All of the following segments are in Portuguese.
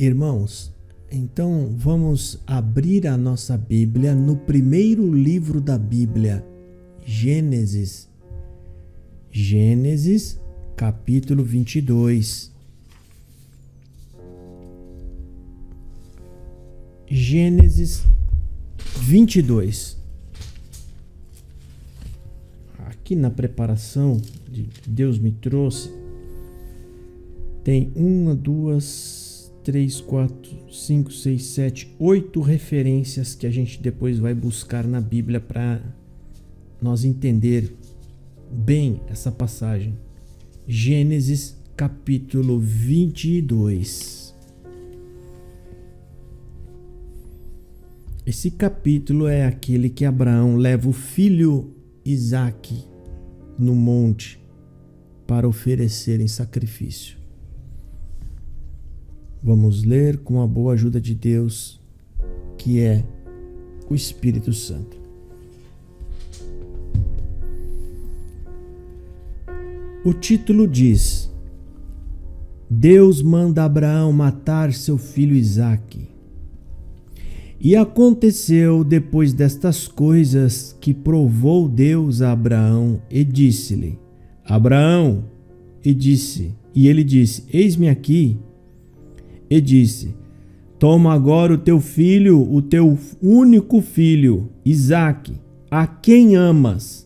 Irmãos, então vamos abrir a nossa Bíblia no primeiro livro da Bíblia, Gênesis. Gênesis, capítulo 22. Gênesis 22. Aqui na preparação que Deus me trouxe, tem 1, 2, 3, 4, 5, 6, 7, 8 referências que a gente depois vai buscar na Bíblia para nós entender bem essa passagem. Gênesis capítulo 22. Esse capítulo é aquele que Abraão leva o filho Isaque no monte para oferecer em sacrifício. Vamos ler com a boa ajuda de Deus, que é o Espírito Santo. O título diz: Deus manda Abraão matar seu filho Isaque. E aconteceu depois destas coisas que provou Deus a Abraão e disse-lhe: Abraão, e ele disse: Eis-me aqui. E disse: Toma agora o teu filho, o teu único filho, Isaque, a quem amas,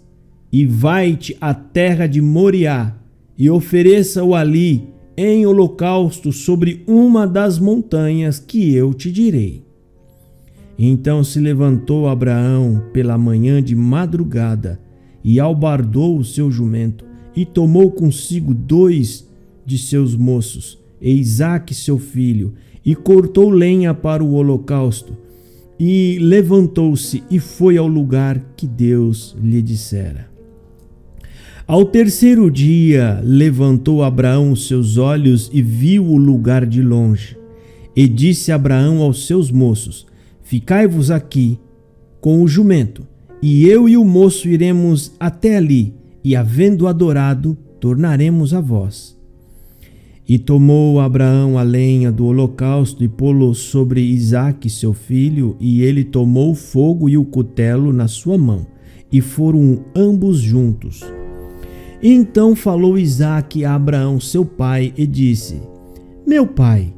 e vai-te à terra de Moriá, e ofereça-o ali em holocausto sobre uma das montanhas que eu te direi. Então se levantou Abraão pela manhã de madrugada, e albardou o seu jumento, e tomou consigo 2 de seus moços, e Isaque seu filho, e cortou lenha para o holocausto, e levantou-se e foi ao lugar que Deus lhe dissera. Ao terceiro dia levantou Abraão os seus olhos e viu o lugar de longe. E disse Abraão aos seus moços: Ficai-vos aqui com o jumento, e eu e o moço iremos até ali, e havendo adorado, tornaremos a vós. E tomou Abraão a lenha do holocausto e pô-lo sobre Isaque seu filho, e ele tomou o fogo e o cutelo na sua mão, e foram ambos juntos. Então falou Isaque a Abraão seu pai e disse: Meu pai.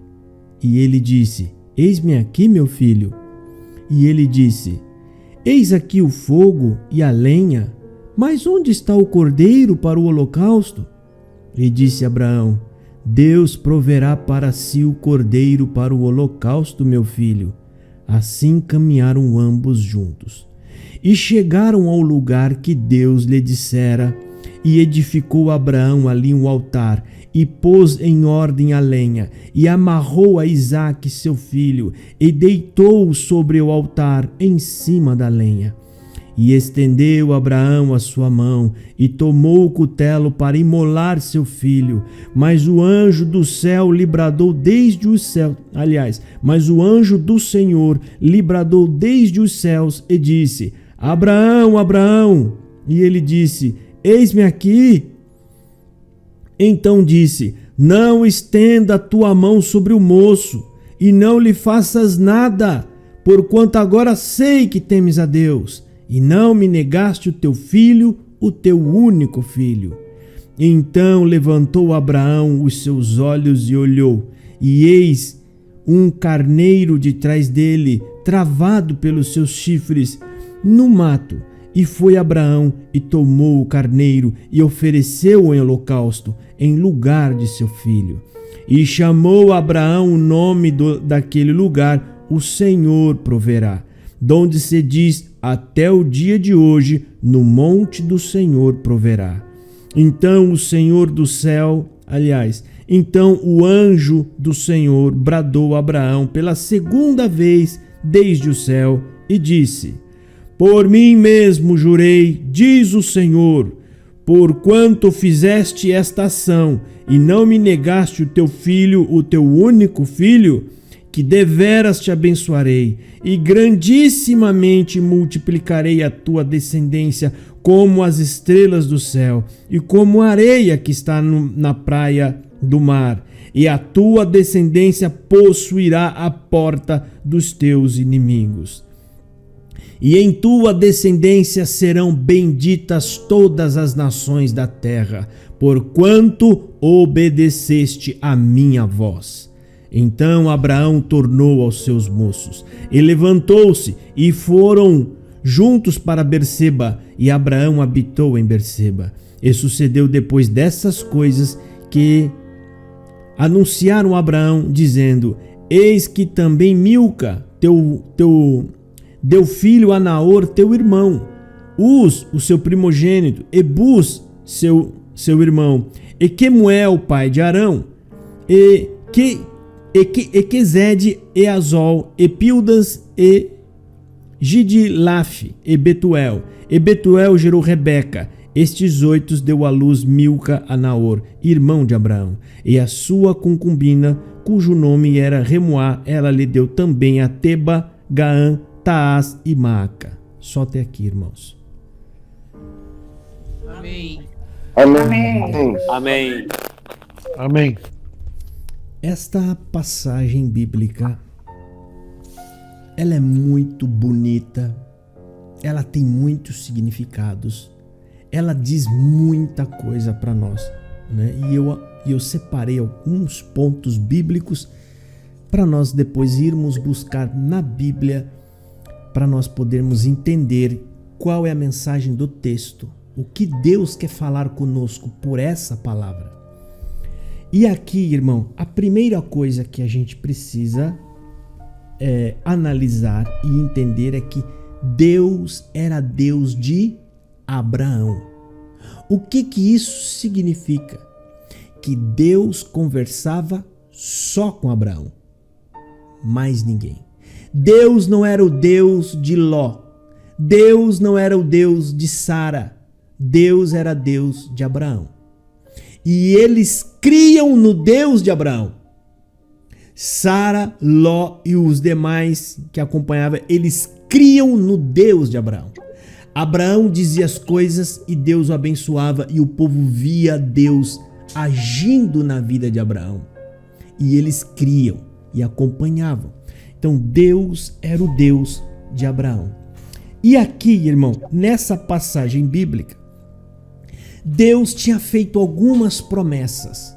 E ele disse: Eis-me aqui, meu filho. E ele disse: Eis aqui o fogo e a lenha, mas onde está o cordeiro para o holocausto? E disse Abraão: Deus proverá para si o cordeiro para o holocausto, meu filho. Assim caminharam ambos juntos. E chegaram ao lugar que Deus lhe dissera, e edificou Abraão ali um altar, e pôs em ordem a lenha, e amarrou a Isaque seu filho, e deitou-o sobre o altar em cima da lenha. E estendeu Abraão a sua mão, e tomou o cutelo para imolar seu filho. Mas o anjo do céu lhe bradou desde os céus. Mas o anjo do Senhor lhe bradou desde os céus e disse: Abraão, Abraão. E ele disse: Eis-me aqui. Então disse: Não estenda a tua mão sobre o moço, e não lhe faças nada, porquanto agora sei que temes a Deus, e não me negaste o teu filho, o teu único filho. Então levantou Abraão os seus olhos e olhou, e eis um carneiro de trás dele, travado pelos seus chifres, no mato. E foi Abraão e tomou o carneiro e ofereceu-o em holocausto, em lugar de seu filho. E chamou Abraão o nome daquele lugar: O Senhor proverá. Donde se diz: até o dia de hoje, no monte do Senhor proverá. Então o Senhor do céu, então o anjo do Senhor bradou a Abraão pela segunda vez desde o céu e disse: Por mim mesmo jurei, diz o Senhor, porquanto fizeste esta ação e não me negaste o teu filho, o teu único filho, que deveras te abençoarei, e grandissimamente multiplicarei a tua descendência como as estrelas do céu, e como a areia que está na praia do mar. e a tua descendência possuirá a porta dos teus inimigos. E em tua descendência serão benditas todas as nações da terra, porquanto obedeceste a minha voz. Então Abraão tornou aos seus moços, e levantou-se, e foram juntos para Berseba, e Abraão habitou em Berseba. E sucedeu depois dessas coisas que anunciaram a Abraão, dizendo: eis que também Milca, deu filho a Naor, teu irmão, Uz, o seu primogênito, e Buz, seu irmão, e Quemuel, pai de Arão, e Quezede, e Azol, e Pildas, e Gidilaf, e Betuel. E Betuel gerou Rebeca. Estes 8 deu à luz Milca a Naor, irmão de Abraão, e a sua concubina, cujo nome era Remuá, ela lhe deu também a Teba, Gaã, Taás e Maaca. Só até aqui, irmãos. Amém. Amém. Amém. Amém. Esta passagem bíblica, ela é muito bonita, ela tem muitos significados, ela diz muita coisa para nós, né? E eu separei alguns pontos bíblicos para nós depois irmos buscar na Bíblia, para nós podermos entender qual é a mensagem do texto, o que Deus quer falar conosco por essa palavra. E aqui, irmão, a primeira coisa que a gente precisa analisar e entender é que Deus era Deus de Abraão. O que isso significa? Que Deus conversava só com Abraão, mais ninguém. Deus não era o Deus de Ló. Deus não era o Deus de Sara. Deus era Deus de Abraão. E eles criam no Deus de Abraão. Sara, Ló e os demais que acompanhavam, eles criam no Deus de Abraão. Abraão dizia as coisas e Deus o abençoava, e o povo via Deus agindo na vida de Abraão. E eles criam e acompanhavam. Então Deus era o Deus de Abraão. E aqui, irmão, nessa passagem bíblica, Deus tinha feito algumas promessas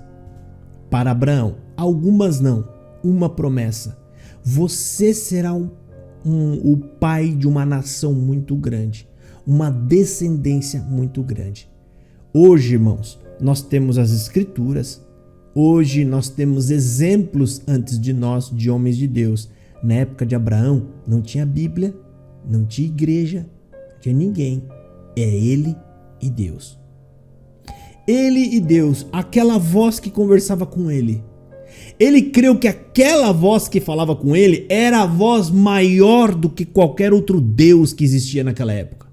para Abraão. Algumas não. Uma promessa: você será o pai de uma nação muito grande, uma descendência muito grande. Hoje, irmãos, nós temos as Escrituras. Hoje nós temos exemplos antes de nós, de homens de Deus. Na época de Abraão não tinha Bíblia, não tinha igreja, não tinha ninguém. É ele e Deus. Ele e Deus, aquela voz que conversava com ele. Ele creu que aquela voz que falava com ele era a voz maior do que qualquer outro Deus que existia naquela época,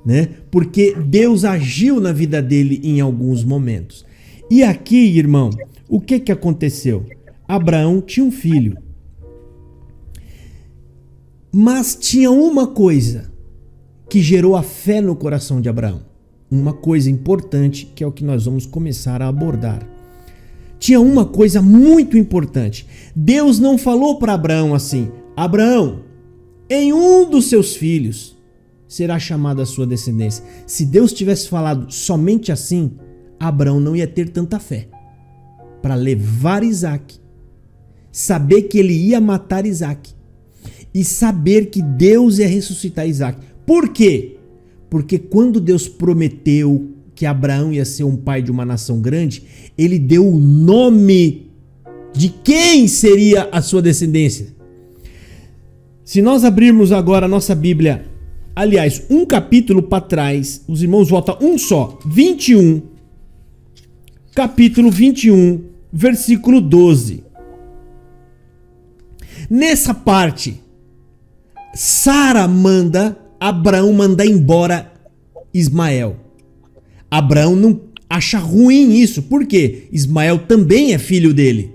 né? Porque Deus agiu na vida dele em alguns momentos. E aqui, irmão, o que aconteceu? Abraão tinha um filho. Mas tinha uma coisa que gerou a fé no coração de Abraão. Uma coisa importante, que é o que nós vamos começar a abordar. Tinha uma coisa muito importante. Deus não falou para Abraão assim: Abraão, em um dos seus filhos será chamada a sua descendência. Se Deus tivesse falado somente assim, Abraão não ia ter tanta fé para levar Isaac, saber que ele ia matar Isaac e saber que Deus ia ressuscitar Isaac. Por quê? Porque quando Deus prometeu que Abraão ia ser um pai de uma nação grande, ele deu o nome de quem seria a sua descendência. Se nós abrirmos agora a nossa Bíblia, aliás, um capítulo para trás, os irmãos voltam um só, 21, capítulo 21, versículo 12. Nessa parte, Sara manda Abraão mandar embora Ismael. Abraão não acha ruim isso. Por quê? Ismael também é filho dele.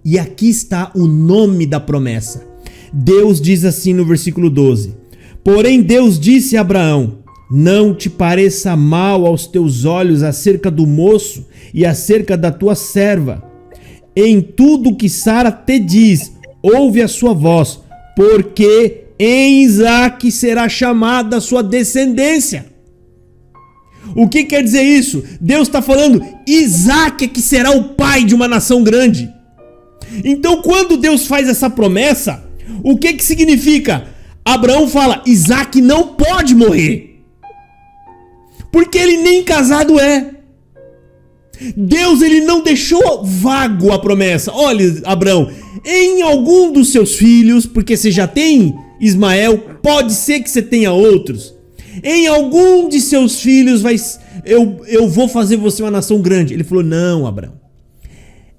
E aqui está o nome da promessa. Deus diz assim no versículo 12: porém Deus disse a Abraão: não te pareça mal aos teus olhos acerca do moço e acerca da tua serva. em tudo que Sara te diz, ouve a sua voz, porque em Isaque será chamada a sua descendência. O que quer dizer isso? Deus está falando, Isaque é que será o pai de uma nação grande. Então quando Deus faz essa promessa, o que significa? Abraão fala, Isaque não pode morrer, porque ele nem casado é. Deus ele não deixou vago a promessa. Olha, Abraão, em algum dos seus filhos, porque você já tem Ismael, pode ser que você tenha outros. Em algum de seus filhos eu vou fazer você uma nação grande. Ele falou, não, Abraão.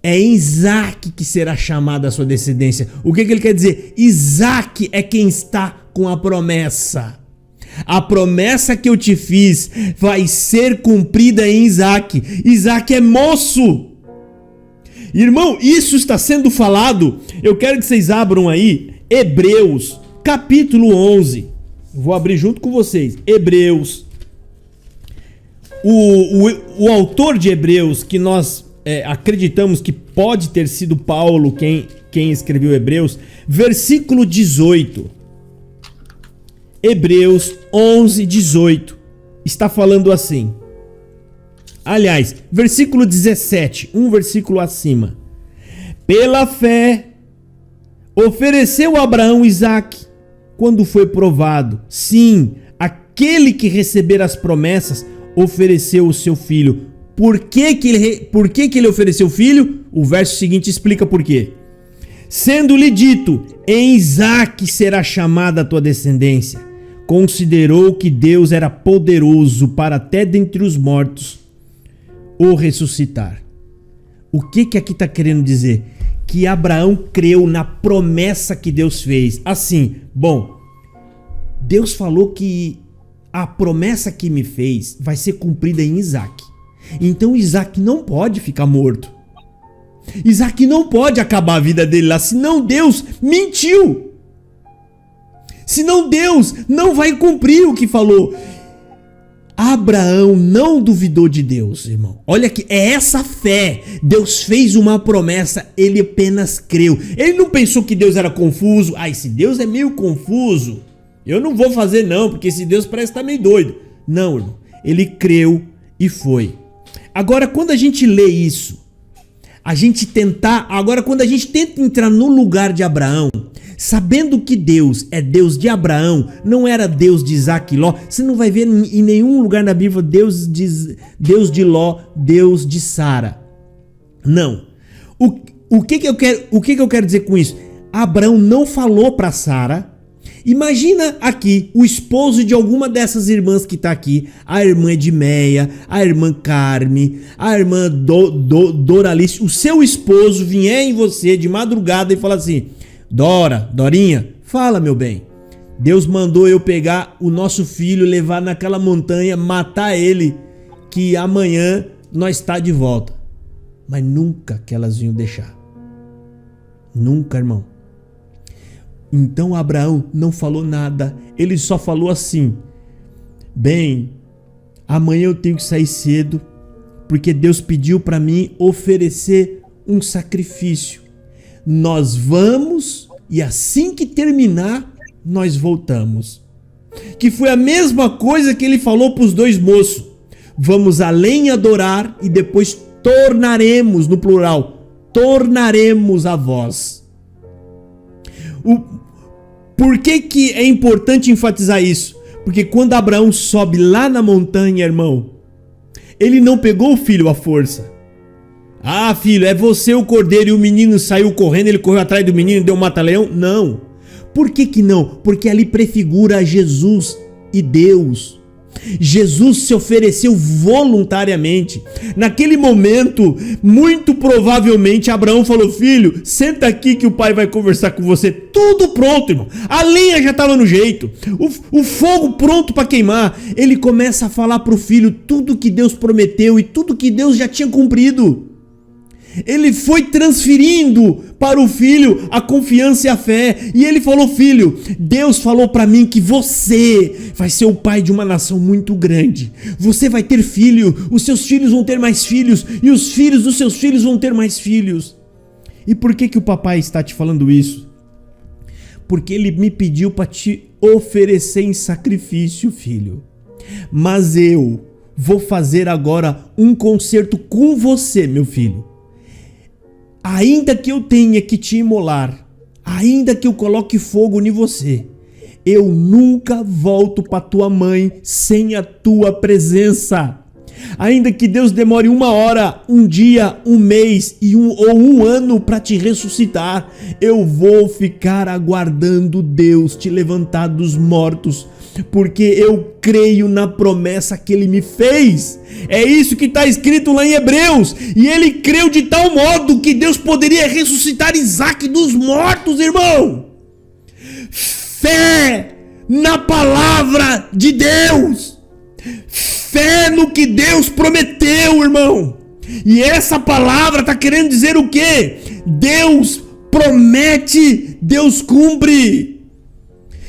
É em Isaque que será chamada a sua descendência. O que ele quer dizer? Isaque é quem está com a promessa. A promessa que eu te fiz vai ser cumprida em Isaque. Isaque é moço. Irmão, isso está sendo falado. Eu quero que vocês abram aí Hebreus, capítulo 11. Vou abrir junto com vocês. Hebreus. O autor de Hebreus, que nós acreditamos que pode ter sido Paulo quem escreveu Hebreus, versículo 18. Hebreus 11, 18. Está falando assim. Aliás, versículo 17, um versículo acima. Pela fé, ofereceu Abraão Isaque, quando foi provado. Sim, aquele que receber as promessas, ofereceu o seu filho. Por que ele ofereceu o filho? O verso seguinte explica por quê. Sendo-lhe dito, em Isaque será chamada a tua descendência. Considerou que Deus era poderoso para até dentre os mortos o ressuscitar. O que aqui está querendo dizer? Que Abraão creu na promessa que Deus fez. Assim, bom, Deus falou que a promessa que me fez vai ser cumprida em Isaque. Então Isaque não pode ficar morto. Isaque não pode acabar a vida dele lá, senão Deus mentiu. Senão Deus não vai cumprir o que falou. Abraão não duvidou de Deus, irmão. Olha aqui, é essa fé. Deus fez uma promessa, ele apenas creu. Ele não pensou que Deus era confuso. Esse Deus é meio confuso, eu não vou fazer não, porque esse Deus parece estar meio doido. Não, irmão. Ele creu e foi. Agora, quando a gente lê isso, quando a gente tenta entrar no lugar de Abraão, sabendo que Deus é Deus de Abraão, não era Deus de Isaque e Ló. Você não vai ver em nenhum lugar na Bíblia Deus de Ló, Deus de Sara. Não. O que eu quero dizer com isso? Abraão não falou para Sara. Imagina aqui o esposo de alguma dessas irmãs que está aqui, a irmã Edmeia, a irmã Carme, a irmã Doralice, o seu esposo vier em você de madrugada e falar assim: Dorinha, fala, meu bem, Deus mandou eu pegar o nosso filho, levar naquela montanha, matar ele, que amanhã nós está de volta. Mas nunca que elas iam deixar. Nunca, irmão. Então Abraão não falou nada, ele só falou assim: bem, amanhã eu tenho que sair cedo, porque Deus pediu para mim oferecer um sacrifício. Nós vamos e assim que terminar, nós voltamos. Que foi a mesma coisa que ele falou para os dois moços: vamos além adorar e depois tornaremos, no plural, tornaremos a vós. Por que é importante enfatizar isso? Porque quando Abraão sobe lá na montanha, irmão, ele não pegou o filho à força. Filho, é você o cordeiro, e o menino saiu correndo, ele correu atrás do menino e deu um mata-leão? Não. Por que não? Porque ali prefigura Jesus e Deus. Jesus se ofereceu voluntariamente. Naquele momento, muito provavelmente, Abraão falou: filho, senta aqui que o pai vai conversar com você. Tudo pronto, irmão. A lenha já estava no jeito, o fogo pronto para queimar. Ele começa a falar para o filho tudo que Deus prometeu e tudo que Deus já tinha cumprido. Ele foi transferindo para o filho a confiança e a fé. E ele falou: filho, Deus falou para mim que você vai ser o pai de uma nação muito grande. Você vai ter filho, os seus filhos vão ter mais filhos, e os filhos dos seus filhos vão ter mais filhos. E por que o papai está te falando isso? Porque ele me pediu para te oferecer em sacrifício, filho. Mas eu vou fazer agora um concerto com você, meu filho. Ainda que eu tenha que te imolar, ainda que eu coloque fogo em você, eu nunca volto para tua mãe sem a tua presença. Ainda que Deus demore 1 hora, 1 dia, 1 mês ou 1 ano para te ressuscitar, eu vou ficar aguardando Deus te levantar dos mortos, porque eu creio na promessa que Ele me fez. É isso que está escrito lá em Hebreus. E ele creu de tal modo que Deus poderia ressuscitar Isaac dos mortos, irmão. Fé na palavra de Deus. Fé no que Deus prometeu, irmão. E essa palavra está querendo dizer o quê? Deus promete, Deus cumpre.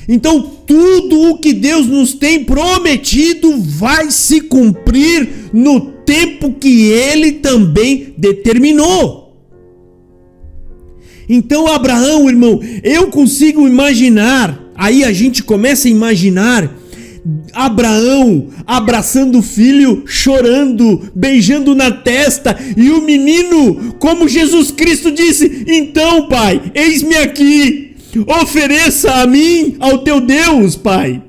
Então tudo o que Deus nos tem prometido vai se cumprir no tempo que Ele também determinou. Então Abraão, irmão, eu consigo imaginar, aí a gente começa a imaginar Abraão abraçando o filho, chorando, beijando na testa, e o menino, como Jesus Cristo disse: então, pai, eis-me aqui, ofereça a mim, ao teu Deus, pai.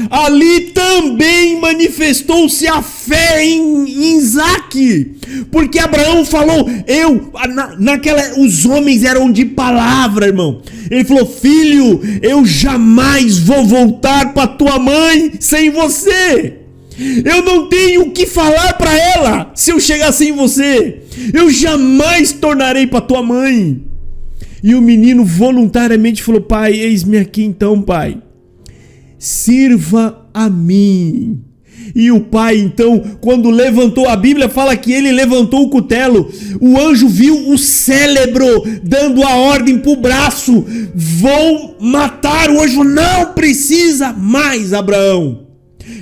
Ali também manifestou-se a fé em Isaac, porque Abraão falou, os homens eram de palavra, irmão. Ele falou: filho, eu jamais vou voltar para tua mãe sem você. Eu não tenho o que falar para ela se eu chegar sem você. Eu jamais tornarei para tua mãe. E o menino voluntariamente falou: pai, eis-me aqui então, pai. Sirva a mim. E o pai, então, quando levantou, a Bíblia fala que ele levantou o cutelo. O anjo viu o cérebro dando a ordem para o braço: vou matar. O anjo: não precisa mais, Abraão.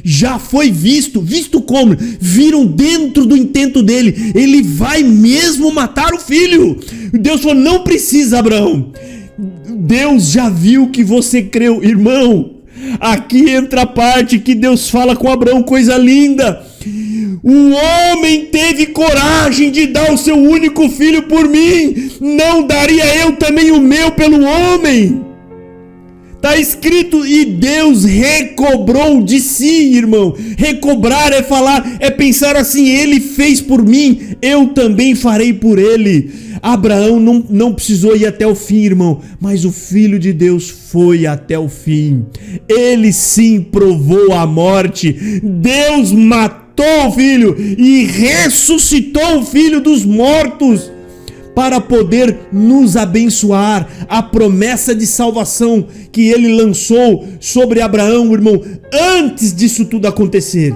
Já foi visto como? Viram dentro do intento dele. Ele vai mesmo matar o filho. Deus falou: não precisa, Abraão. Deus já viu que você creu, irmão. Aqui entra a parte que Deus fala com Abraão, coisa linda. O homem teve coragem de dar o seu único filho por mim. Não daria eu também o meu pelo homem? Está escrito, e Deus recobrou de si, irmão. Recobrar é falar, é pensar assim: ele fez por mim, eu também farei por ele. Abraão não precisou ir até o fim, irmão, mas o Filho de Deus foi até o fim. Ele sim provou a morte. Deus matou o filho e ressuscitou o filho dos mortos para poder nos abençoar. A promessa de salvação que ele lançou sobre Abraão, irmão, antes disso tudo acontecer.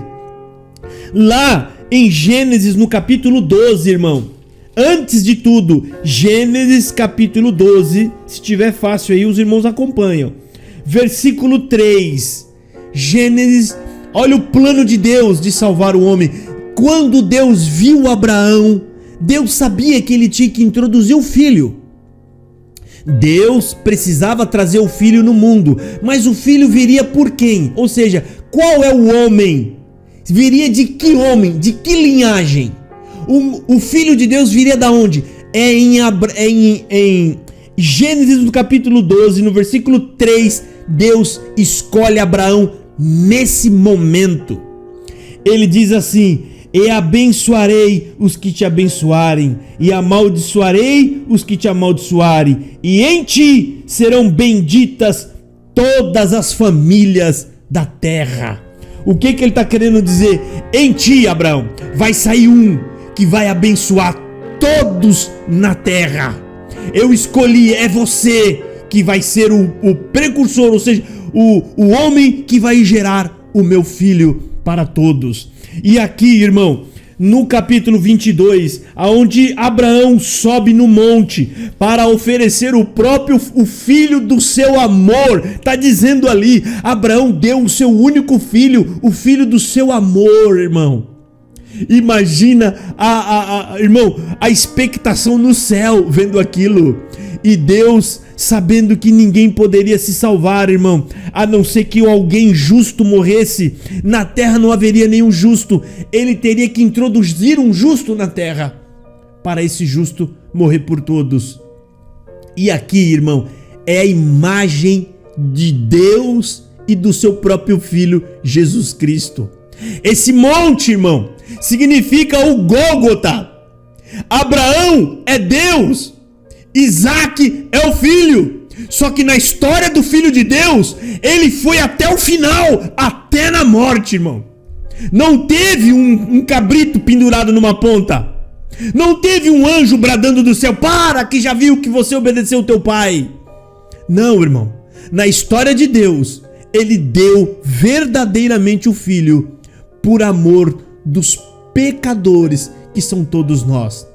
Lá em Gênesis, no capítulo 12, irmão. Antes de tudo, Gênesis capítulo 12, se tiver fácil aí, os irmãos acompanham. Versículo 3. Gênesis, olha o plano de Deus de salvar o homem. Quando Deus viu Abraão, Deus sabia que ele tinha que introduzir o filho. Deus precisava trazer o filho no mundo, mas o filho viria por quem? Ou seja, qual é o homem? Viria de que homem? De que linhagem? O Filho de Deus viria da onde? Em Gênesis no capítulo 12, no versículo 3, Deus escolhe Abraão nesse momento. Ele diz assim: e abençoarei os que te abençoarem, e amaldiçoarei os que te amaldiçoarem, e em ti serão benditas todas as famílias da terra. O que ele está querendo dizer? Em ti, Abraão, vai sair um que vai abençoar todos na terra. Eu escolhi, é você que vai ser o precursor, ou seja, o homem que vai gerar o meu filho para todos. E aqui, irmão, no capítulo 22, aonde Abraão sobe no monte para oferecer o filho do seu amor, está dizendo ali, Abraão deu o seu único filho, o filho do seu amor, irmão. Imagina, irmão, a expectação no céu vendo aquilo. E Deus, sabendo que ninguém poderia se salvar, irmão, a não ser que alguém justo morresse. Na terra não haveria nenhum justo. Ele teria que introduzir um justo na terra, para esse justo morrer por todos. E aqui, irmão, é a imagem de Deus e do seu próprio Filho, Jesus Cristo. Esse monte, irmão, significa o Gólgota. Abraão é Deus, Isaque é o Filho. Só que na história do Filho de Deus, ele foi até o final, até na morte, irmão. Não teve um cabrito pendurado numa ponta. Não teve um anjo bradando do céu: para, que já viu que você obedeceu o teu pai. Não, irmão. Na história de Deus, ele deu verdadeiramente o Filho por amor dos pecadores, que são todos nós.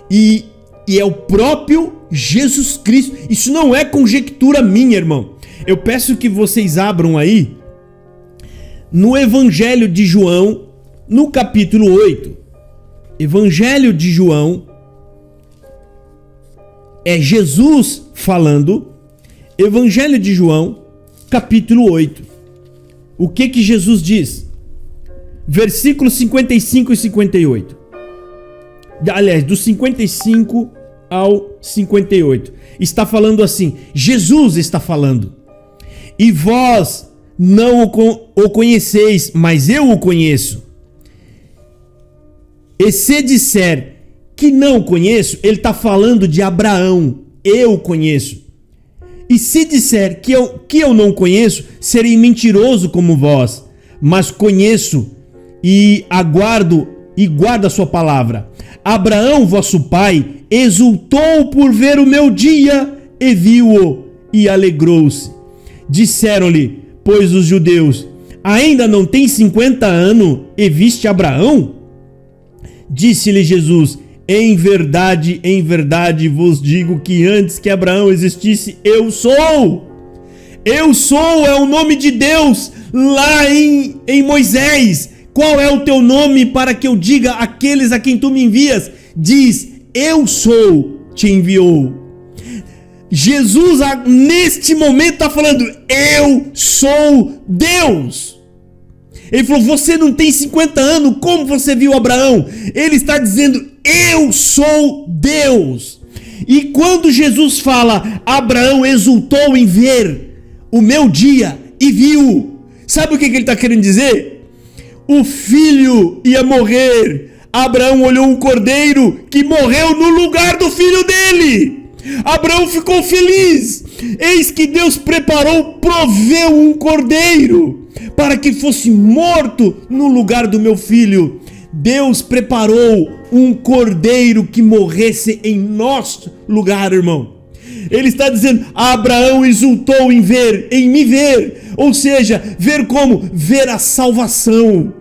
E é o próprio Jesus Cristo. Isso não é conjectura minha, irmão. Eu peço que vocês abram aí no Evangelho de João, no capítulo 8. Evangelho de João, é Jesus falando. Evangelho de João, capítulo 8. O que Jesus diz? Versículos 55 e 58. Aliás, do 55 ao 58. Está falando assim, Jesus está falando: e vós não o conheceis, mas eu o conheço. E se disser que não conheço, ele está falando de Abraão. Eu conheço. E se disser que eu não conheço, serei mentiroso como vós. Mas conheço e aguardo e guardo a sua palavra. Abraão, vosso pai, exultou por ver o meu dia e viu-o e alegrou-se. Disseram-lhe, pois, os judeus: ainda não tem 50 anos e viste Abraão? Disse-lhe Jesus: em verdade vos digo que antes que Abraão existisse, eu sou. Eu sou é o nome de Deus lá em Moisés. Qual é o teu nome para que eu diga àqueles a quem tu me envias? Diz: eu sou, te enviou. Jesus neste momento está falando: eu sou Deus. Ele falou: você não tem 50 anos, como você viu Abraão? Ele está dizendo: eu sou Deus. E quando Jesus fala, Abraão exultou em ver o meu dia e viu, sabe o que ele está querendo dizer? O filho ia morrer. Abraão olhou um cordeiro que morreu no lugar do filho dele. Abraão ficou feliz. Eis que Deus proveu um cordeiro para que fosse morto no lugar do meu filho. Deus preparou um cordeiro que morresse em nosso lugar, irmão. Ele está dizendo: Abraão exultou em me ver. Ou seja, ver como? Ver a salvação.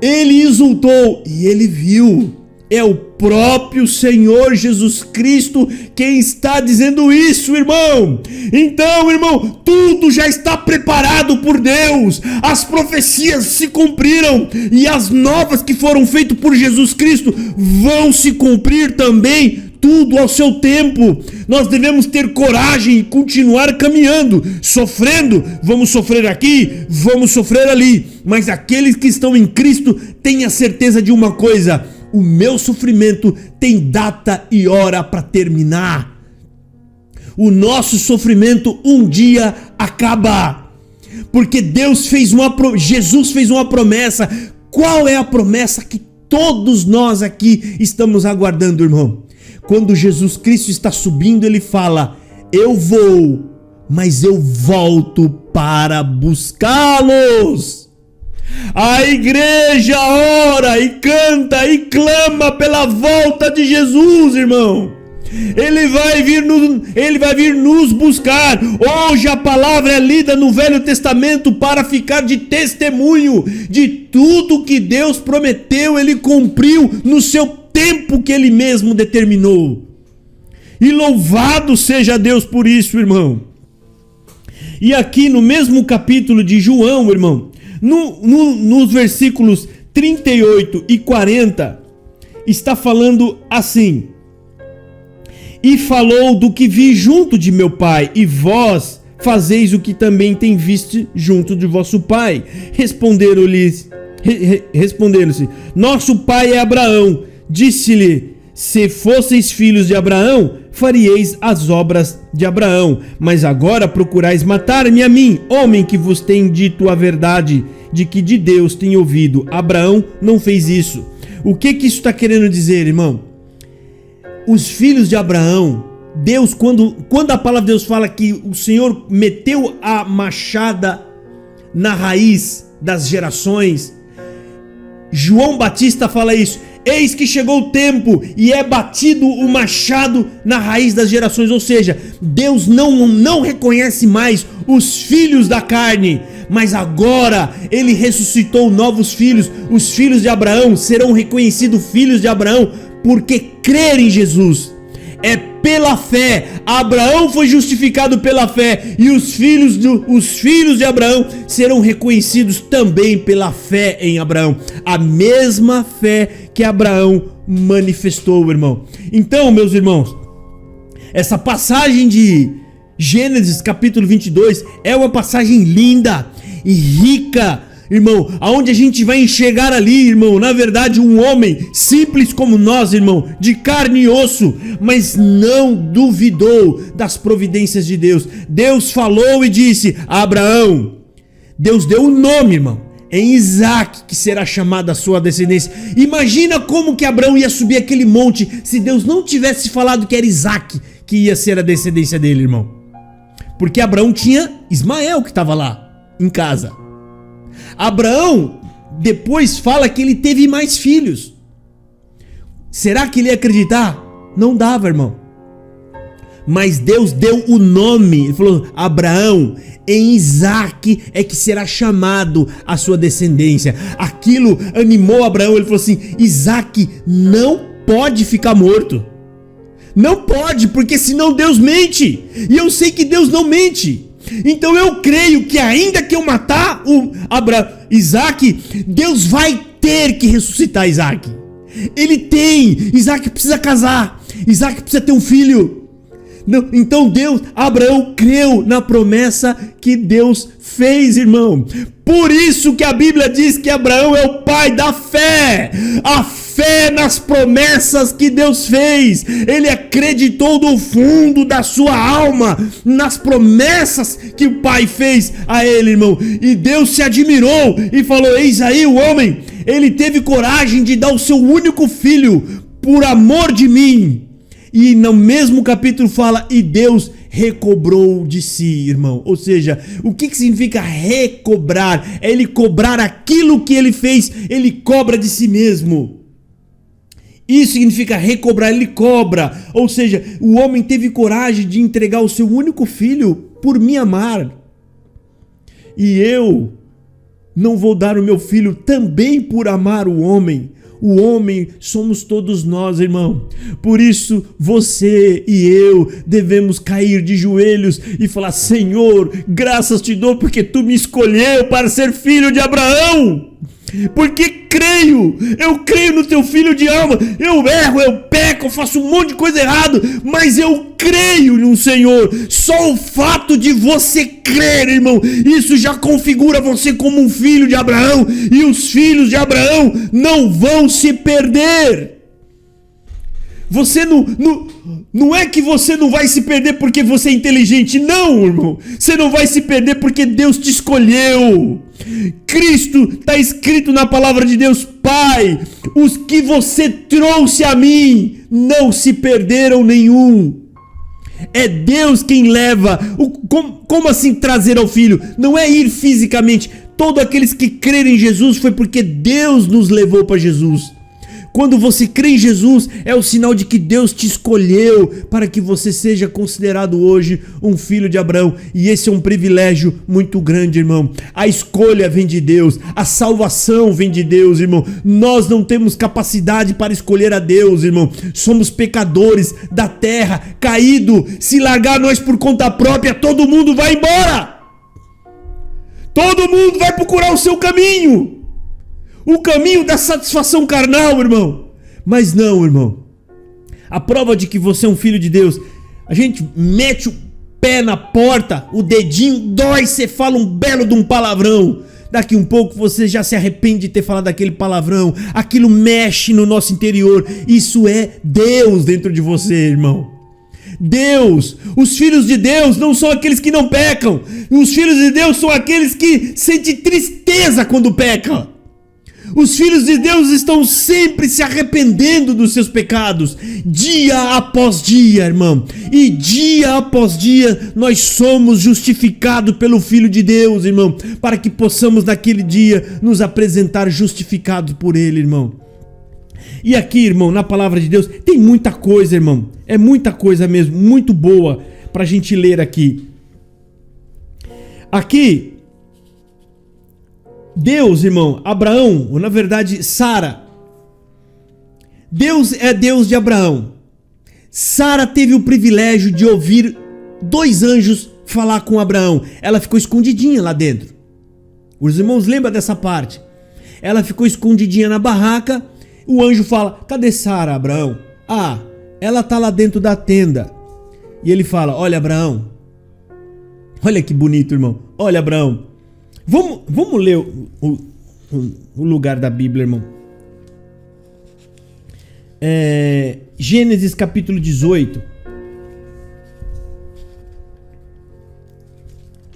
Ele exultou e ele viu. É o próprio Senhor Jesus Cristo quem está dizendo isso, irmão. Então, irmão, tudo já está preparado por Deus. As profecias se cumpriram e as novas que foram feitas por Jesus Cristo vão se cumprir também, tudo ao seu tempo. Nós devemos ter coragem e continuar caminhando, sofrendo. Vamos sofrer aqui, vamos sofrer ali. Mas aqueles que estão em Cristo têm a certeza de uma coisa: o meu sofrimento tem data e hora para terminar. O nosso sofrimento um dia acaba. Porque Jesus fez uma promessa. Qual é a promessa que todos nós aqui estamos aguardando, irmão? Quando Jesus Cristo está subindo, ele fala: eu vou, mas eu volto para buscá-los. A igreja ora e canta e clama pela volta de Jesus, irmão. Ele vai vir nos buscar. Hoje a palavra é lida no Velho Testamento para ficar de testemunho de tudo que Deus prometeu. Ele cumpriu no seu tempo que ele mesmo determinou. E louvado seja Deus por isso, irmão. E aqui no mesmo capítulo de João, irmão, nos versículos 38 e 40, está falando assim: e falou do que vi junto de meu pai, e vós fazeis o que também tem visto junto de vosso pai. Responderam-se, nosso pai é Abraão. Disse-lhe, se fosseis filhos de Abraão, faríeis as obras de Abraão. Mas agora procurais matar-me a mim, homem que vos tem dito a verdade, de que de Deus tem ouvido. Abraão não fez isso. O que isso está querendo dizer, irmão? Os filhos de Abraão, Deus, quando a palavra de Deus fala que o Senhor meteu a machada na raiz das gerações, João Batista fala isso: eis que chegou o tempo e é batido o machado na raiz das gerações. Ou seja, Deus não reconhece mais os filhos da carne, mas agora Ele ressuscitou novos filhos. Os filhos de Abraão serão reconhecidos filhos de Abraão porque crerem em Jesus. É pela fé. Abraão foi justificado pela fé, e os filhos de Abraão serão reconhecidos também pela fé em Abraão. A mesma fé que Abraão manifestou, irmão. Então, meus irmãos, essa passagem de Gênesis capítulo 22 é uma passagem linda e rica, irmão, aonde a gente vai enxergar ali, irmão, na verdade, um homem simples como nós, irmão, de carne e osso, mas não duvidou das providências de Deus. Deus falou e disse a Abraão, Deus deu um nome, irmão, em Isaac, que será chamada a sua descendência. Imagina como que Abraão ia subir aquele monte se Deus não tivesse falado que era Isaac que ia ser a descendência dele, irmão. Porque Abraão tinha Ismael que estava lá em casa. Abraão depois fala que ele teve mais filhos. Será que ele ia acreditar? Não dava, irmão. Mas Deus deu o nome. Ele falou: Abraão, em Isaac é que será chamado a sua descendência. Aquilo animou Abraão. Ele falou assim: Isaac não pode ficar morto. Não pode, porque senão Deus mente. E eu sei que Deus não mente. Então eu creio que ainda que eu matar Isaac, Deus vai ter que ressuscitar Isaac. Isaac precisa casar, Isaac precisa ter um filho. Não, então Abraão creu na promessa que Deus fez, irmão. Por isso que a Bíblia diz que Abraão é o pai da fé. A fé nas promessas que Deus fez. Ele acreditou do fundo da sua alma nas promessas que o pai fez a ele, irmão. E Deus se admirou e falou: eis aí o homem, ele teve coragem de dar o seu único filho por amor de mim. E no mesmo capítulo fala: e Deus recobrou de si, irmão. Ou seja, o que significa recobrar? É ele cobrar aquilo que ele fez, ele cobra de si mesmo. Isso significa recobrar, ele cobra. Ou seja, o homem teve coragem de entregar o seu único filho por me amar. E eu não vou dar o meu filho também por amar o homem. O homem somos todos nós, irmão. Por isso, você e eu devemos cair de joelhos e falar: Senhor, graças te dou porque tu me escolheu para ser filho de Abraão. Porque eu creio no teu filho de alma. Eu erro, eu peco, eu faço um monte de coisa errada, mas eu creio no Senhor. Só o fato de você crer, irmão, isso já configura você como um filho de Abraão. E os filhos de Abraão não vão se perder. Você não é que você não vai se perder porque você é inteligente. Não, irmão. Você não vai se perder porque Deus te escolheu. Cristo, está escrito na palavra de Deus: Pai, os que você trouxe a mim não se perderam nenhum. É Deus quem leva. Como assim trazer ao filho? Não é ir fisicamente. Todos aqueles que crerem em Jesus foi porque Deus nos levou para Jesus. Quando você crê em Jesus, é o sinal de que Deus te escolheu para que você seja considerado hoje um filho de Abraão. E esse é um privilégio muito grande, irmão. A escolha vem de Deus, a salvação vem de Deus, irmão. Nós não temos capacidade para escolher a Deus, irmão. Somos pecadores da terra, caído. Se largar nós por conta própria, todo mundo vai embora. Todo mundo vai procurar o seu caminho. o caminho da satisfação carnal, irmão. Mas não, irmão. A prova de que você é um filho de Deus, a gente mete o pé na porta, o dedinho dói, você fala um belo de um palavrão. Daqui um pouco você já se arrepende de ter falado aquele palavrão. Aquilo mexe no nosso interior. Isso é Deus dentro de você, irmão. Deus, os filhos de Deus não são aqueles que não pecam. Os filhos de Deus são aqueles que sentem tristeza quando pecam. Os filhos de Deus estão sempre se arrependendo dos seus pecados, dia após dia, irmão. E dia após dia nós somos justificados pelo Filho de Deus, irmão, para que possamos naquele dia nos apresentar justificados por Ele, irmão. E aqui, irmão, na palavra de Deus, tem muita coisa, irmão. É muita coisa mesmo, muito boa pra gente ler aqui. Aqui, Deus, irmão, Abraão, ou na verdade Sara. Deus é Deus de Abraão. Sara teve o privilégio de ouvir 2 anjos falar com Abraão. Ela ficou escondidinha lá dentro. Os irmãos lembram dessa parte? Ela ficou escondidinha na barraca. O anjo fala: cadê Sara, Abraão? Ah, ela tá lá dentro da tenda. E ele fala: olha, Abraão. Olha que bonito, irmão. Olha, Abraão. Vamos ler o lugar da Bíblia, irmão. Gênesis capítulo 18.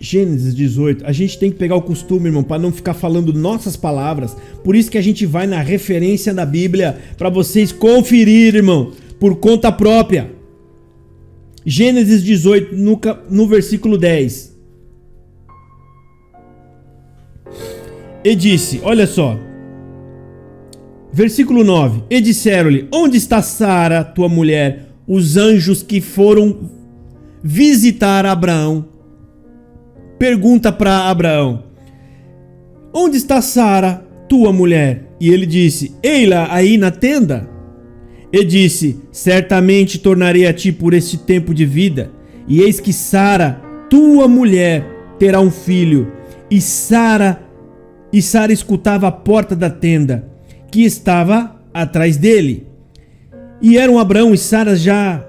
Gênesis 18. A gente tem que pegar o costume, irmão, para não ficar falando nossas palavras. Por isso que a gente vai na referência da Bíblia, para vocês conferir, irmão, por conta própria. Gênesis 18, no versículo 10. E disse, olha só, versículo 9: e disseram-lhe: onde está Sara, tua mulher? Os anjos que foram visitar Abraão. Pergunta para Abraão: onde está Sara, tua mulher? E ele disse: ei-la aí na tenda. E disse: certamente tornarei a ti por este tempo de vida, e eis que Sara, tua mulher, terá um filho. E Sara escutava a porta da tenda, que estava atrás dele. E eram Abraão e Sara já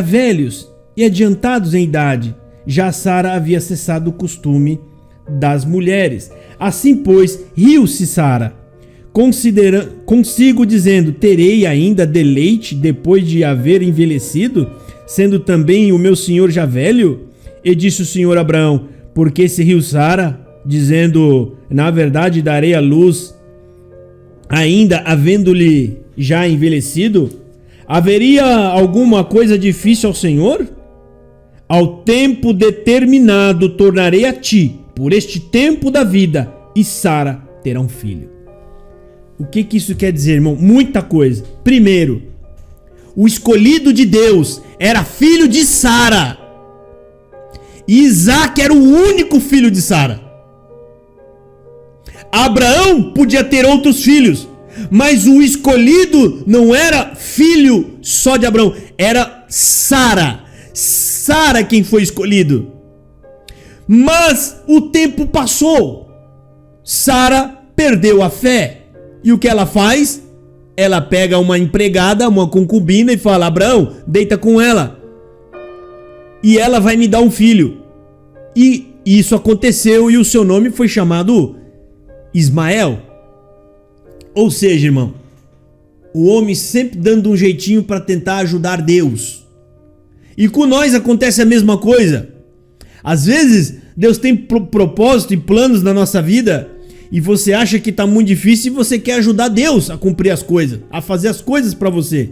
velhos e adiantados em idade. Já Sara havia cessado o costume das mulheres. Assim, pois, riu-se Sara consigo, dizendo: terei ainda deleite depois de haver envelhecido, sendo também o meu senhor já velho? E disse o Senhor a Abraão: por que se riu Sara, dizendo: na verdade darei à luz, ainda havendo-lhe já envelhecido? Haveria alguma coisa difícil ao Senhor? Ao tempo determinado tornarei a ti, por este tempo da vida, e Sara terá um filho. O que isso quer dizer, irmão? Muita coisa. Primeiro, o escolhido de Deus era filho de Sara. E Isaac era o único filho de Sara. Abraão podia ter outros filhos, mas o escolhido não era filho só de Abraão, era Sara. Sara quem foi escolhido. Mas o tempo passou. Sara perdeu a fé. E o que ela faz? Ela pega uma empregada, uma concubina, e fala: Abraão, deita com ela, e ela vai me dar um filho. E isso aconteceu, e o seu nome foi chamado Ismael. Ou seja, irmão, o homem sempre dando um jeitinho para tentar ajudar Deus. E com nós acontece a mesma coisa. Às vezes Deus tem propósito e planos na nossa vida, e você acha que está muito difícil e você quer ajudar Deus a cumprir as coisas, a fazer as coisas para você.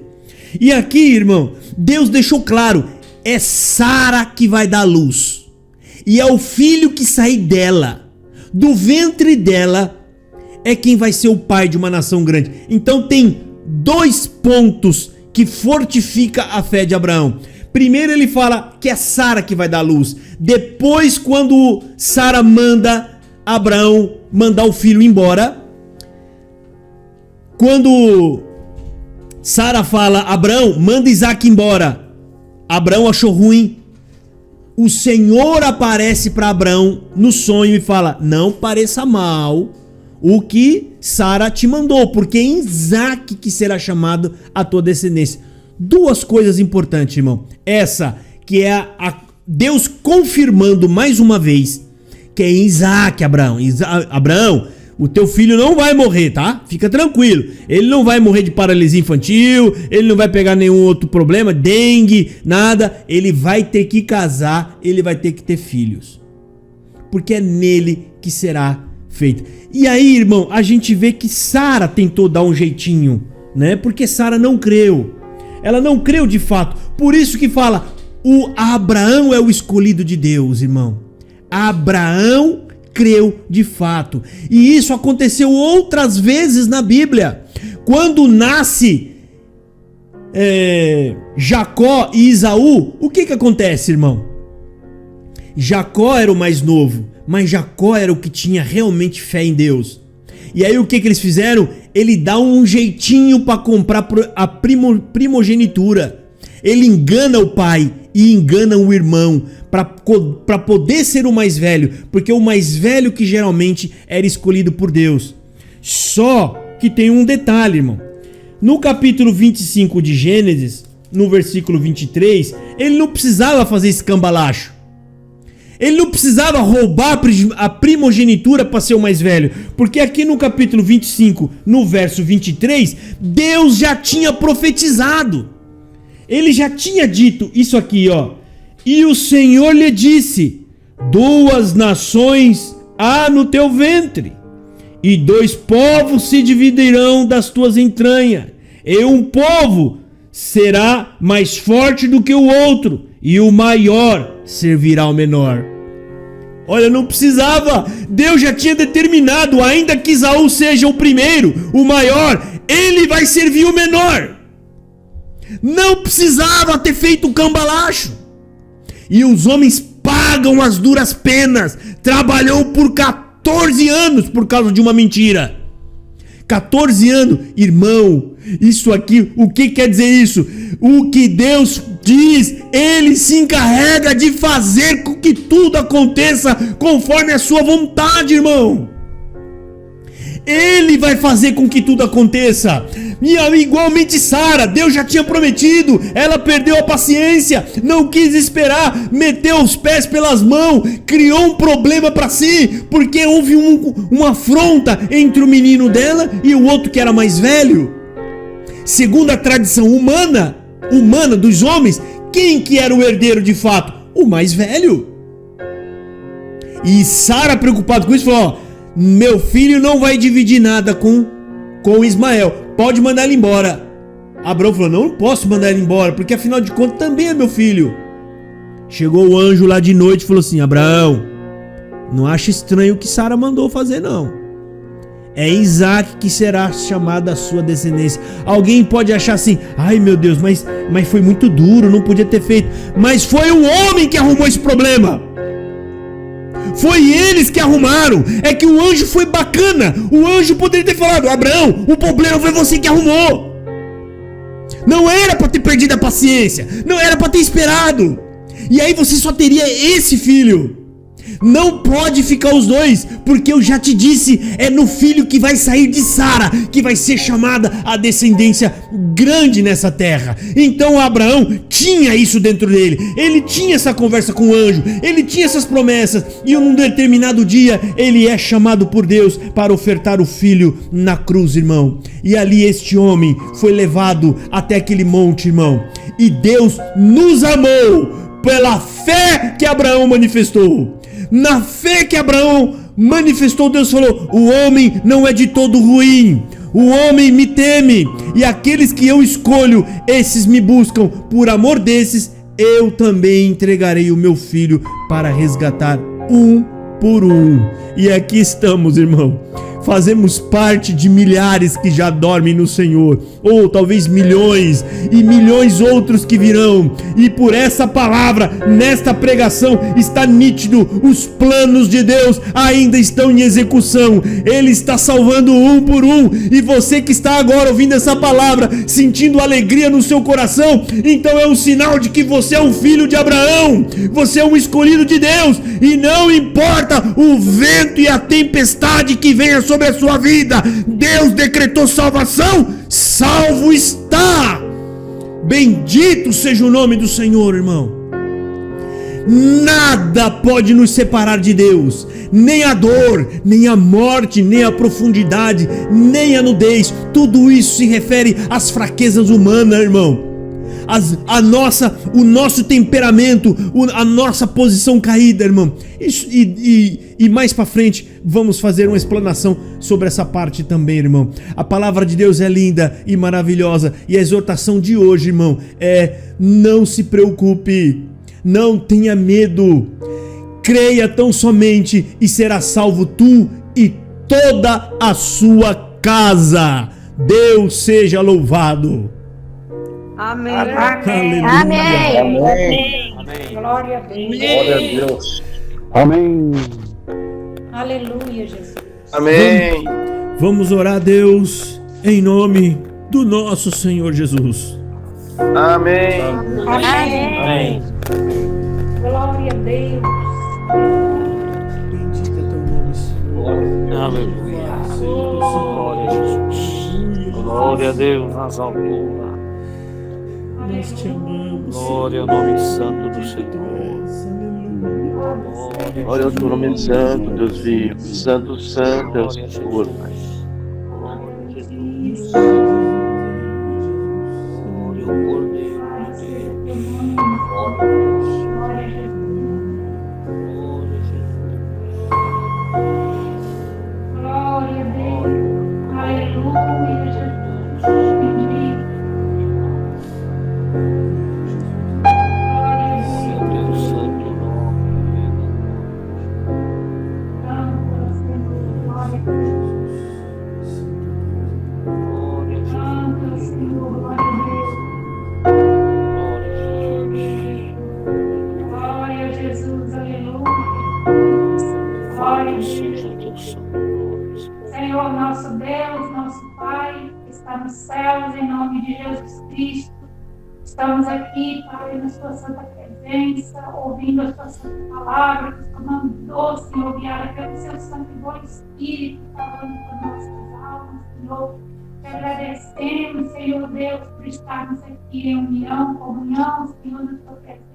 E aqui, irmão, Deus deixou claro: é Sara que vai dar luz, e é o filho que sair dela, do ventre dela, é quem vai ser o pai de uma nação grande. Então tem 2 pontos que fortifica a fé de Abraão. Primeiro, ele fala que é Sara que vai dar luz. Depois, quando Sara manda Abraão mandar o filho embora, quando Sara fala: Abraão, manda Isaac embora, Abraão achou ruim. O Senhor aparece para Abraão no sonho e fala: não pareça mal, o que Sara te mandou, porque é em Isaque que será chamado a tua descendência. Duas coisas importantes, irmão. Essa que é a Deus confirmando mais uma vez que é em Isaque, Abraão. Abraão, o teu filho não vai morrer, tá? Fica tranquilo. Ele não vai morrer de paralisia infantil, ele não vai pegar nenhum outro problema, dengue, nada. Ele vai ter que casar, ele vai ter que ter filhos. Porque é nele que será feito. E aí, irmão, a gente vê que Sara tentou dar um jeitinho, né? Porque Sara não creu. Ela não creu de fato. Por isso que fala, o Abraão é o escolhido de Deus, irmão. Abraão creu de fato. E isso aconteceu outras vezes na Bíblia. Quando nasce Jacó e Esaú, o que acontece, irmão? Jacó era o mais novo, mas Jacó era o que tinha realmente fé em Deus. E aí o que eles fizeram? Ele dá um jeitinho para comprar a primogenitura. Ele engana o pai e engana o irmão para poder ser o mais velho, porque o mais velho que geralmente era escolhido por Deus. Só que tem um detalhe, irmão. No capítulo 25 de Gênesis, no versículo 23, ele não precisava fazer esse cambalacho. Ele não precisava roubar a primogenitura para ser o mais velho, porque aqui no capítulo 25, no verso 23, Deus já tinha profetizado. Ele já tinha dito isso aqui, ó. E o Senhor lhe disse: 2 nações há no teu ventre, e 2 povos se dividirão das tuas entranhas, e um povo será mais forte do que o outro, e o maior servirá ao menor. Olha, não precisava. Deus já tinha determinado, ainda que Esaú seja o primeiro, o maior, ele vai servir o menor. Não precisava ter feito o cambalacho. E os homens pagam as duras penas. Trabalhou por 14 anos por causa de uma mentira. 14 anos, irmão, isso aqui, o que quer dizer isso? O que Deus diz, Ele se encarrega de fazer com que tudo aconteça conforme a sua vontade, irmão. Ele vai fazer com que tudo aconteça. E igualmente Sara, Deus já tinha prometido. Ela perdeu a paciência, não quis esperar, meteu os pés pelas mãos, criou um problema para si, porque houve uma afronta entre o menino dela e o outro que era mais velho. Segundo a tradição humana dos homens, quem que era o herdeiro de fato? O mais velho. E Sara, preocupada com isso, falou: ó, meu filho não vai dividir nada com Ismael, pode mandar ele embora. Abraão falou: não posso mandar ele embora, porque afinal de contas também é meu filho. Chegou o anjo lá de noite e falou assim: Abraão, não acha estranho o que Sara mandou fazer, não. É Isaque que será chamada a sua descendência. Alguém pode achar assim: ai meu Deus, mas foi muito duro, não podia ter feito. Mas foi o homem que arrumou esse problema. Foi eles que arrumaram. É que o anjo foi bacana. O anjo poderia ter falado: Abraão, o problema foi você que arrumou. Não era para ter perdido a paciência, não era para ter esperado. E aí você só teria esse filho. Não pode ficar os dois, porque eu já te disse, é no filho que vai sair de Sara que vai ser chamada a descendência grande nessa terra. Então Abraão tinha isso dentro dele. Ele tinha essa conversa com o anjo, ele tinha essas promessas, e num determinado dia ele é chamado por Deus para ofertar o filho na cruz, irmão. E ali este homem foi levado até aquele monte, irmão. E Deus nos amou pela fé que Abraão manifestou. Na fé que Abraão manifestou, Deus falou: o homem não é de todo ruim, o homem me teme, e aqueles que eu escolho, esses me buscam. Por amor desses, eu também entregarei o meu filho para resgatar um por um. E aqui estamos, irmão. Fazemos parte de milhares que já dormem no Senhor, ou talvez milhões e milhões outros que virão. E por essa palavra, nesta pregação, está nítido: os planos de Deus ainda estão em execução. Ele está salvando um por um. E você que está agora ouvindo essa palavra, sentindo alegria no seu coração, então é um sinal de que você é um filho de Abraão. Você é um escolhido de Deus, e não importa o vento e a tempestade que venha sobre sobre a sua vida. Deus decretou salvação, salvo está. Bendito seja o nome do Senhor, irmão. Nada pode nos separar de Deus, nem a dor, nem a morte, nem a profundidade, nem a nudez. Tudo isso se refere às fraquezas humanas, irmão. O nosso temperamento, a nossa posição caída, irmão. E mais para frente vamos fazer uma explanação sobre essa parte também, irmão. A palavra de Deus é linda e maravilhosa, e a exortação de hoje, irmão, é: não se preocupe, não tenha medo, creia tão somente e será salvo tu e toda a sua casa. Deus seja louvado. Amém. Amém. Amém. Amém. Amém. Glória a Deus. Glória a Deus. Amém. Aleluia, Jesus. Amém. Vamos orar a Deus em nome do nosso Senhor Jesus. Amém. Amém. Glória a Deus. Bendito é teu nome, Senhor. Aleluia. Senhor, Glória a Jesus. Glória a Deus nas alturas. nós te amamos. Glória ao nome santo do Senhor. Aleluia. Glória ao teu nome santo, Deus vivo. Santo, santo é o Senhor, Pai. Glória a Jesus. Glória ao Cordeiro de Deus. Glória a Deus. Glória a Jesus. Glória a Deus. Aleluia, Jesus. Bendito. Glória a Deus. Glória a Deus, santo nome. Santo, Senhor. Glória a Deus. Glória a Jesus. Santo, Senhor. Glória a Deus. Glória a Jesus. Glória a Jesus. Aleluia. Glória a Deus. Seja o teu santo nome. Senhor, nosso Deus, nosso Pai, que está nos céus, em nome de Jesus Cristo, estamos aqui, Pai, na Sua santa presença, ouvindo a Sua santa palavra, que Sua mão doce e guiada pelo Seu Santo e Bom Espírito, falando com nossas almas, Senhor. Te agradecemos, Senhor Deus, por estarmos aqui em união, comunhão, Senhor, na Tua presença.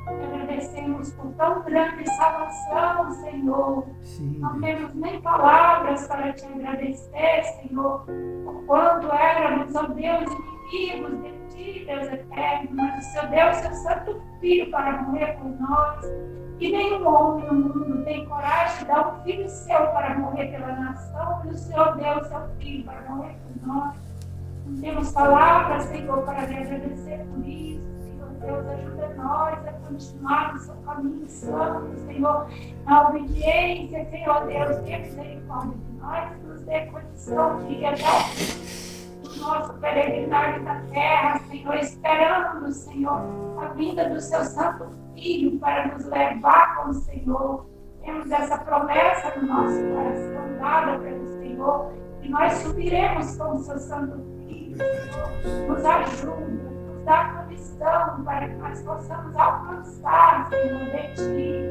Te agradecemos por tão grande salvação, Senhor. Sim. Não temos nem palavras para te agradecer, Senhor, por quando éramos, ó Deus, inimigos de ti, Deus eterno, mas o seu Deus, seu santo Filho, para morrer por nós. E nenhum homem no mundo tem coragem de dar um filho seu para morrer pela nação, e o Senhor deu seu Filho para morrer por nós. Não temos palavras, Senhor, para lhe agradecer por isso. Deus, ajuda nós a continuar no seu caminho santo, Senhor, na obediência, Senhor Deus, tenha misericórdia de nós, nos dê condição de ir até o nosso peregrinagem da terra, Senhor, esperando, Senhor, a vinda do seu Santo Filho para nos levar com o Senhor. Temos essa promessa no nosso coração, dada pelo Senhor, e nós subiremos com o seu Santo Filho, Senhor, nos ajuda. Dá condição para que nós possamos alcançar, Senhor, de Ti,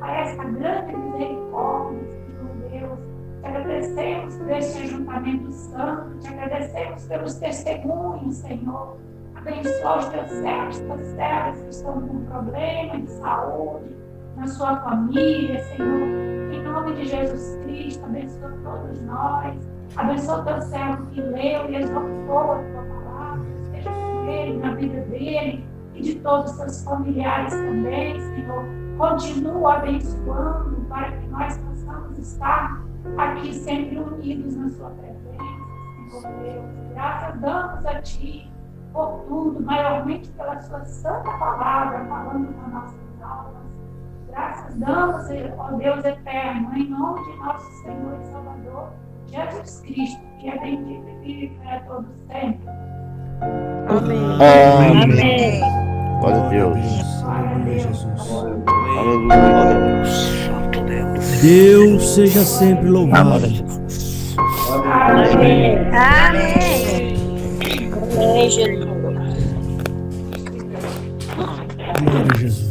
a essa grande misericórdia, Senhor Deus. Te agradecemos por este ajuntamento santo, te agradecemos pelos testemunhos, Senhor. Abençoa os teus servos, tuas servas que estão com problema de saúde, na sua família, Senhor. Em nome de Jesus Cristo, abençoa todos nós. Abençoa o teu servo que leu e exortou a tua palavra. Ele, na vida dele e de todos os seus familiares também, Senhor. Continua abençoando para que nós possamos estar aqui sempre unidos na sua presença, Senhor Deus. Graças damos a Ti por tudo, maiormente pela Sua santa palavra, falando com nossas almas. Graças damos, ó Deus eterno, em nome de nosso Senhor e Salvador, Jesus Cristo, que é bendito e vive para todos sempre. Amém. Amém. Glória a Deus. Aleluia, Jesus. Aleluia. Santo Deus. Deus seja sempre louvado. Amém. Amém. Amém, Jesus. Glória a Jesus.